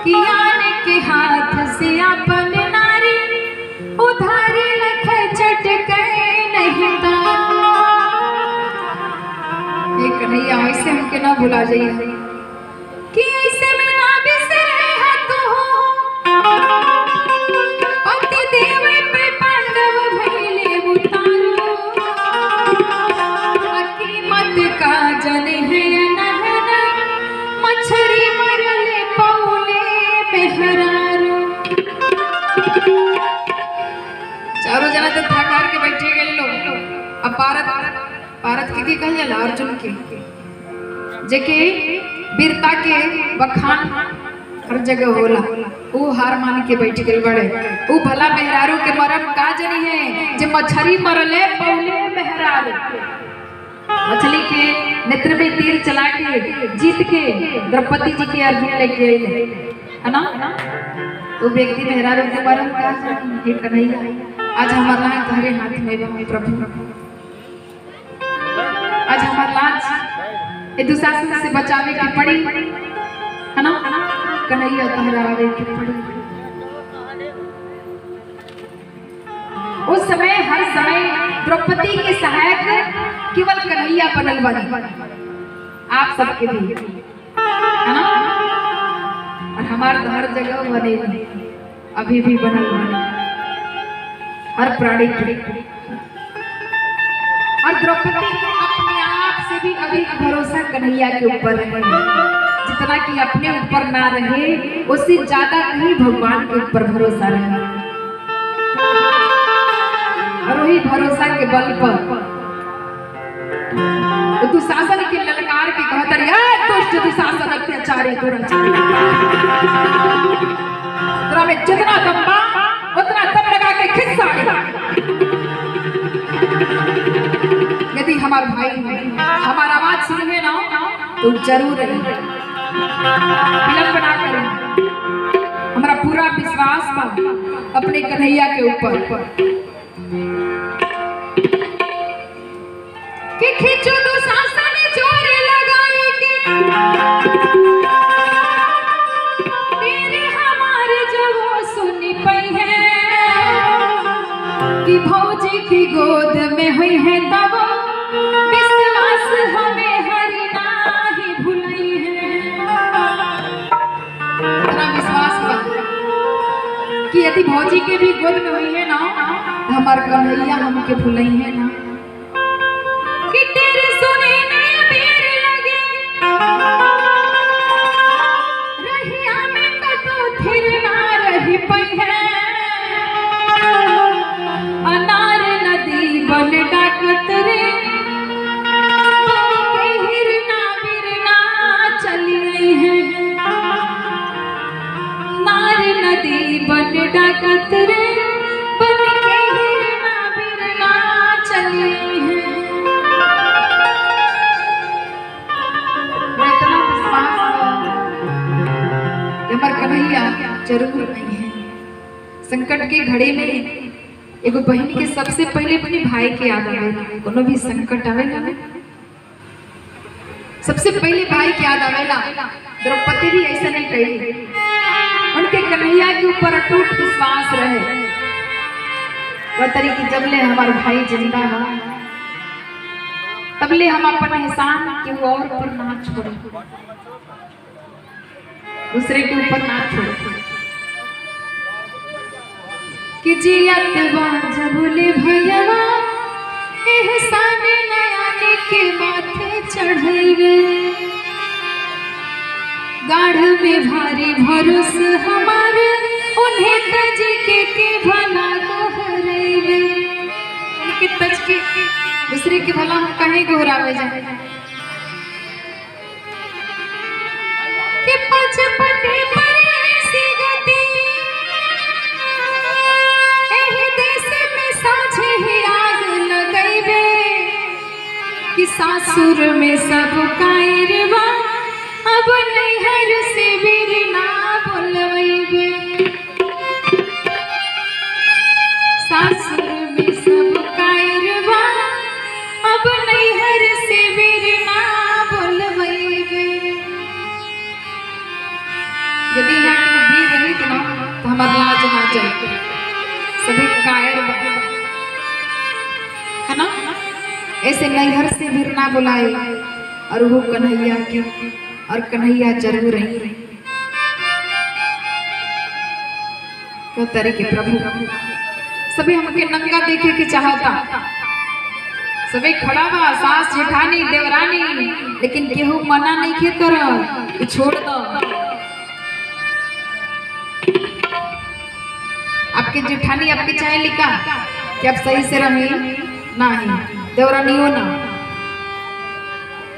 कियान के हाथ से अपन नारी उधारी लख चटके नहीं ता। एक कन्हैया ऐसे हमके ना भुला जाइए कि ऐसे में ना बिसरे है तू पति देव पे पांडव भइले उतारो कीमत का जन है नहना मछरी मरले पौले मेहरारो। चारों जना तो थकार के बैठे गए लोग। अब भारत के कहल जाला अर्जुन के जेके वीरता के बखान हर जगह होला वो हार मान के बैठ गए बड़े। वो भला मेहरारू के मरम का जनी है जे मछरी मरले पौले मेहरारू। मछली के नेत्र में तीर चला के जीत के द्रौपदी जी के अर्जुन लेके आए है ना। तो व्यक्ति मेहरारू के मरम का जनी है कन्हैया। आज हमारा तुम्हारे हाथ में बा प्रभु। आज हमार लाज ए दुशासन से बचावे की पड़ी है ना। कन्हैया तहरावे की पड़ी। उस समय हर समय द्रौपदी के सहायक केवल कन्हैया बनल बने आप सबके भी है ना। और हमार तो हर जगह बने अभी भी बनल बने हर प्राणी के। और द्रौपदी अपने आप से भी अभी भरोसा कन्हैया के ऊपर रहे जितना कि अपने ऊपर ना रहे उससे ज्यादा कहीं भगवान के ऊपर भरोसा रहे। और वही भरोसा के बल पर दुशासन के ललकार के कहतर दुष्ट दुशासन अत्याचारी दुराचारी तोरा में जितना दम बा उतना दम लगा के खिस्सा यदि हमारे भाई हमारा आवाज सुनिए ना तो जरूर विलंब ना करें। हमारा पूरा विश्वास था अपने कन्हैया के ऊपर कि खिंचो दुशासन जोर लगाई के तेरे हमारे जो वो सुनी पई है कि भौजी की गोद में हुई है तब विश्वास हमें हरि नाही भुलई है। इतना विश्वास कि यदि भौजी के भी गोद में हुई है ना तो हमार कन्हैया हमके भुलई है ना। कि तेरे सुने में बेर लगे रहिया में कतो थिर ना रही पई है अनार नदी बन डाकत रे के हिरना बिरना चली है। नार नदी बन डाकत रे बन के हिरना बिरना चली है। इतना विश्वास हमार कन्हैया जरूर नहीं है। संकट की घड़ी में एगो बहन के सबसे पहले अपने भाई के याद आवेला। कोनो भी संकट आवेला सबसे पहले भाई के याद आवेला। द्रौपदी भी ऐसा नहीं कही। उनके कन्हैया के ऊपर अटूट विश्वास रहे वह तरीके जबले हमारे भाई जिंदा है तबले हम अपन एहसान के और पर ना छोड़े दूसरे के ऊपर ना छोड़े कि जियत बा जबले भैया एहसान नयाने के माथे चढ़ेगे गाढ़ में भारी भरोस हमारे उन्हें तज के भला गोहरेगे। उनके तज के दूसरे के भला हम कहीं गोहरावे जाए कि पचपटे पर ऐसी गति एही देश में साझे ही आग लगैबे कि सासुर में सब कायरवा अब नैहर से वीर ना बोलवैबे। सासुर में सब कायरवा अब नैहर से वीर ना बोलवैबे। यदि यहाँ कि ना तो हमारा लाज ना जाए, सभी कायर है ना। ऐसे नैहर से भी ना बुलाए और वो कन्हैया की, और कन्हैया जरूर रही क्या तरीके प्रभु। सभी हमके नंगा देखे के चाहता, सभी खड़ा बा सास जेठानी देवरानी, लेकिन केहू मना नहीं के कर कि छोड़ दो। आपके जेठानी आपके चाहे लिखा कि आप सही से रहे नहीं, देवरानी हो ना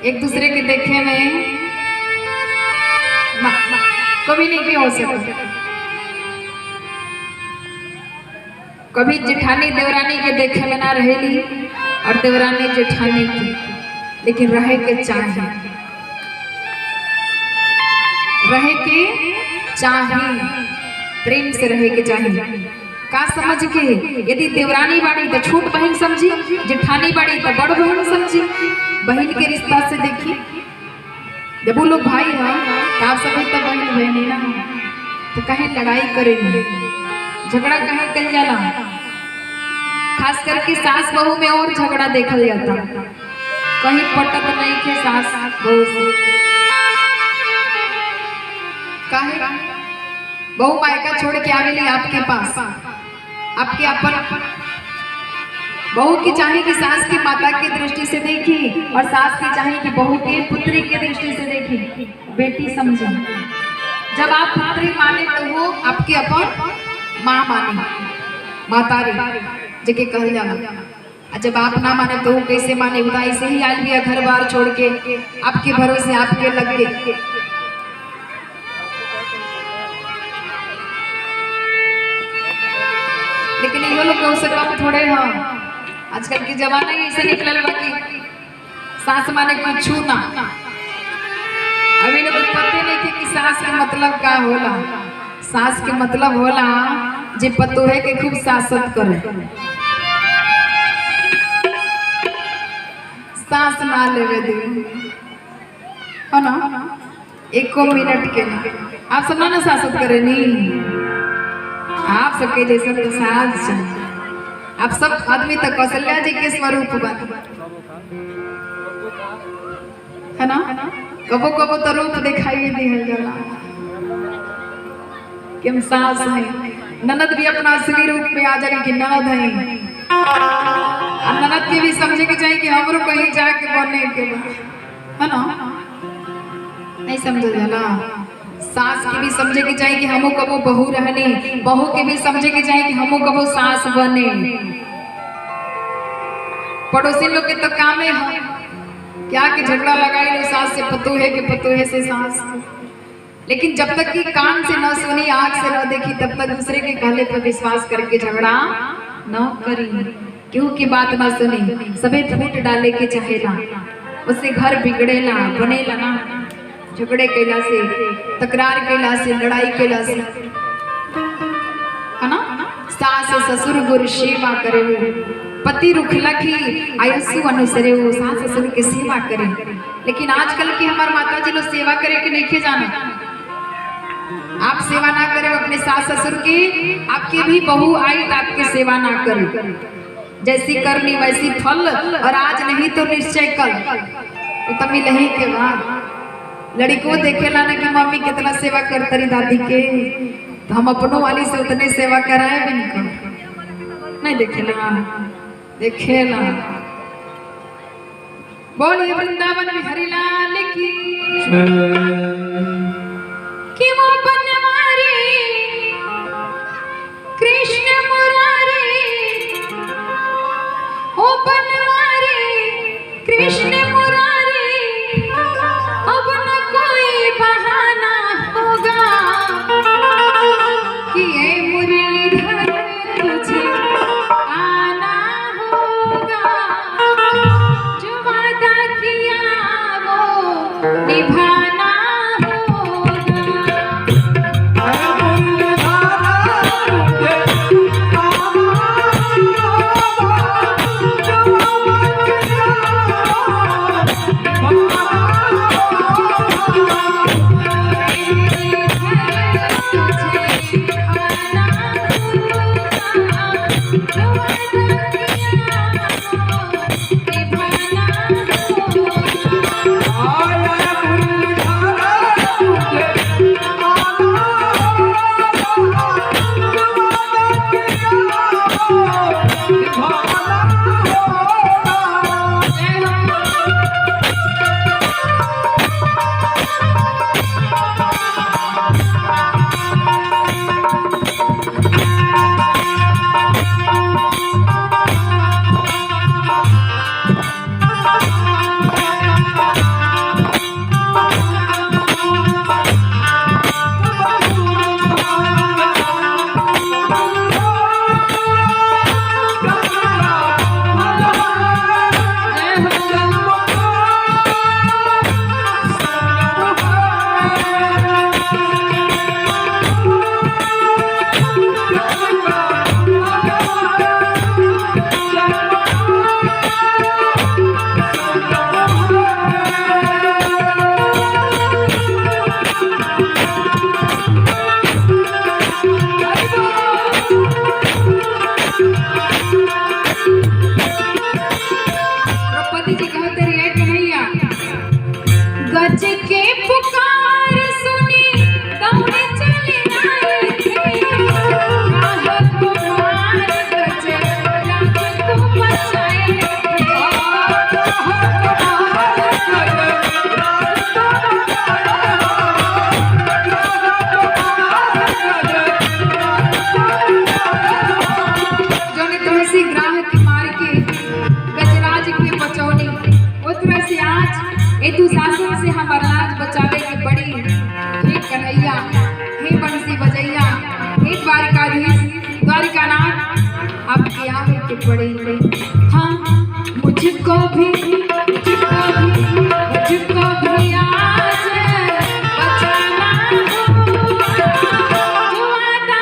एक दूसरे के देखे में कभी नहीं भी हो सकता। कभी जेठानी देवरानी के देखे में ना रहेली और देवरानी जेठानी की, लेकिन रहे के चाहे, रहे के चाहे, प्रेम से रहे के चाहे। का समझ के यदि देवरानी बाड़ी तो छोट बहन समझी, जेठानी बाड़ी तो बड़ बहन समझी। बहन के रिश्ता से देखी, जब वो लोग भाई है तो आप सब तो बहन बहनी ना, तो कहीं लड़ाई करेंगे, झगड़ा कहीं कल जाला। खास करके सास बहू में और झगड़ा देखल जाता, कहीं पटत नहीं के सास बहू से। काहे बहू मायका छोड़ के आवेली आपके पास, आपके अपन बहू की चाहे कि सास की माता की दृष्टि से देखी, और सास की चाहे कि बहू के पुत्री की दृष्टि से देखी, बेटी समझे। जब आप पुत्री माने तो वो आपके अपन माँ माने, मातारी जगह कह जाला। जब आप ना माने तो वो कैसे माने, बता ऐसे ही आल भी घर बार छोड़ के आपके भरोसे आपके लग के। लेकिन ये लोग उससे कम थोड़े हैं, आजकल की जमाना ही ऐसे निकलल बा कि सास माने कुछ छू ना। अभी लोग पते नहीं थे कि सास के मतलब का होला। सास के मतलब होला जे पतोहे के खूब शासन करे, सांस ना लेवे दे, है ना, एको मिनट के ना। आप सब ना शासन करे नहीं, आप सबके जैसे तो सास चाहिए। आप सब आदमी तक कौशल्या जी के स्वरूप बन, है ना। कबो कबो तो रूप दिखाई दिया जाला कि हम सास हैं। ननद भी अपना असली रूप में आ जाए कि ननद है, और ननद के भी समझे के चाहिए कि हमरो कहीं जाके बने के, है ना, नहीं समझ जाला। सास के भी समझे के चाहिए कि हमो कबो बहू रहने, बहू के भी समझे के चाहिए कि हमो कबो सास बने। पड़ोसी लोग के तो काम है क्या कि झगड़ा लगाई लो सास से पतोहे के, पतोहे से सास। लेकिन जब तक कि कान से न सुनी, आंख से न देखी, तब तक दूसरे के कहले पर विश्वास करके झगड़ा न करी, क्यों की बात न सुनी। सबे फूट डाले के चाहेला, उससे घर बिगड़ेला बनेला ना। झगड़े कैला से, तकरार कैला से, लड़ाई कैला से, है ना। सास ससुर गुरु सेवा करे, पति रुखला की आयसु अनुसरे, वो सास ससुर के सेवा करे। लेकिन आजकल की हमार माता जी लोग सेवा करे के नहीं के जाना। आप सेवा ना करे अपने सास ससुर की, आपकी भी बहू आई तो आपकी सेवा ना करे। जैसी करनी वैसी फल, और आज नहीं तो निश्चय कल। तो तभी लही के बाद लड़को देखेला ना कि मम्मी कितना सेवा करती रही दादी के, तो हम अपनों वाली से उतने सेवा कराए भी नहीं देखेला, देखेला। बोलिए वृंदावन बिहारी लाल की, कि वो बनवारी कृष्ण मुरारी, ओ बनवारी कृष्ण मुरारी, अब न कोई बहाना होगा कि ये मुरलीधर तुझे आना होगा। जो वादा किया वो निभाना होगा। पड़ी। हाँ मुझको भी आज बचाना जो वादा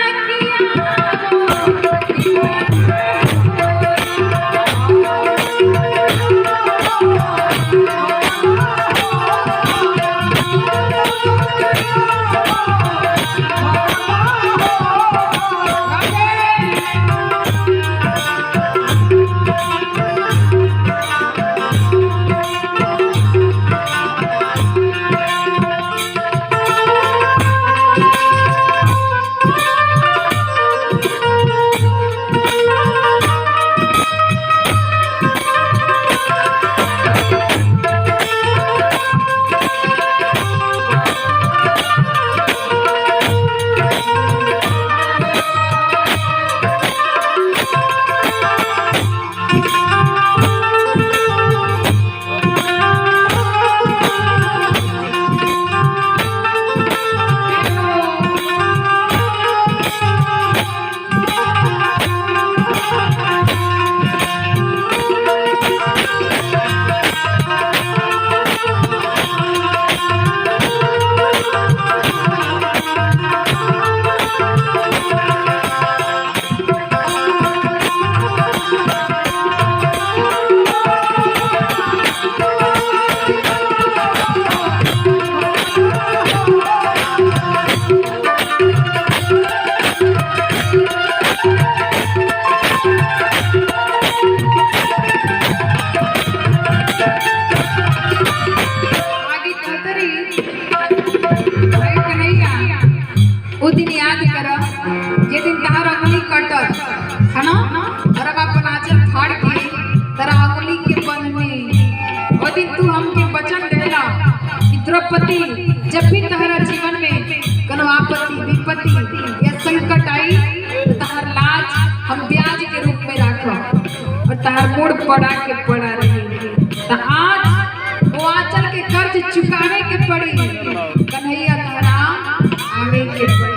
वो दिन याद कर ये दिन तहार अंगुली कटत है ना और अब अपन आंचल फाड़ के तेरा अंगुली के बन में वो दिन तू हमके वचन देला कि द्रौपदी जब भी तहरा जीवन में कोनो आपत्ति विपत्ति या संकट आई तो तहार लाज हम ब्याज के रूप में राखब और तहार मोड़ पड़ा के पड़ा रही। तो आज वो आंचल के कर्ज चुकावे के पड़ी कन्हैया तहरा आवे के पड़ी।